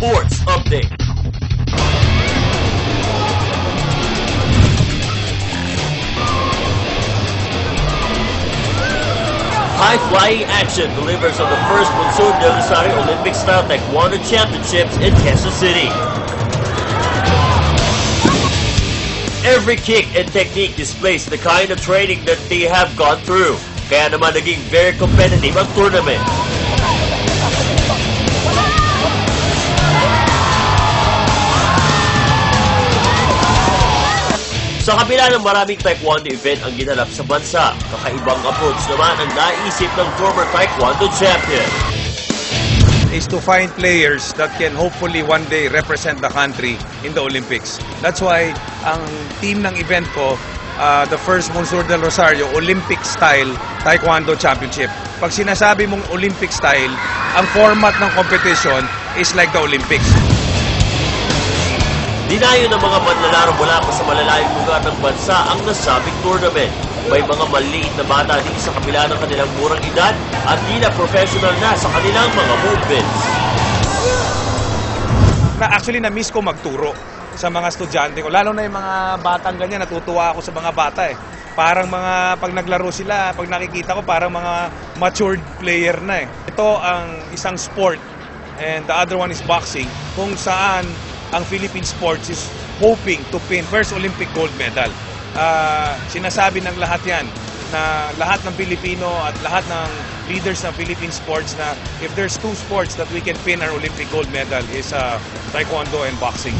Sports Update. High-flying action delivers on the first Monsieur Del Rosario Olympic-style Taekwondo Championships in Quezon City. Every kick and technique displays the kind of training that they have gone through. Kaya naman naging very competitive ang tournament. Sa kabila ng maraming taekwondo event ang ginanap sa bansa, kakaibang approach naman ang naisip ng former taekwondo champion. Is to find players that can hopefully one day represent the country in the Olympics. That's why ang team ng event ko, the first Monsieur Del Rosario Olympic-style Taekwondo Championship. Pag sinasabi mong Olympic style, ang format ng competition is like the Olympics. Dinayo ng mga manlalaro mula pa sa malalayong lugar ng bansa ang nasabing tournament. May mga maliit na bata din sa kabila ng kanilang murang edad at di na professional na sa kanilang mga movements. Actually, na-miss ko magturo sa mga estudyante ko. Lalo na yung mga batang ganyan, natutuwa ako sa mga bata eh. Parang mga, pag naglaro sila, pag nakikita ko, parang mga matured player na eh. Ito ang isang sport and the other one is boxing, kung saan ang Philippine sports is hoping to win first Olympic gold medal. Sinasabi ng lahat yan na lahat ng Pilipino at lahat ng leaders ng Philippine sports na if there's two sports that we can win our Olympic gold medal is taekwondo and boxing.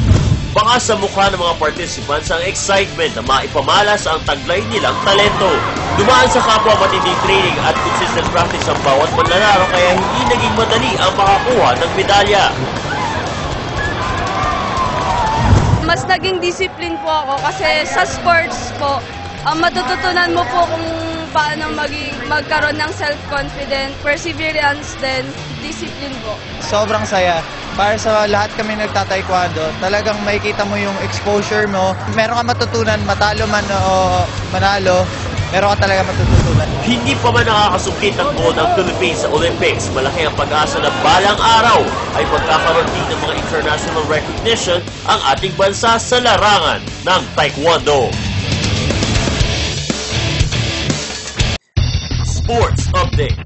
Baka sa mukha ng mga participants ang excitement na maipamalas ang taglay nilang talento. Dumaan sa kapwa matinding training at consistent practice ang bawat manlalaro kaya hindi naging madali ang makakuha ng medalya. Mas naging discipline po ako kasi sa sports po, matututunan mo po kung paano magkaroon ng self-confidence, perseverance, then discipline po. Sobrang saya. Para sa lahat kami nagtataekwondo, talagang makikita mo yung exposure mo. Meron ka matutunan, matalo man o manalo, meron ka talaga matutunan. Hindi pa man nakakasungkit ang gold ng Philippines sa Olympics, malaki ang pag-asa na balang araw ay pagkakaroon din ng mga international recognition ang ating bansa sa larangan ng Taekwondo. Sports Update.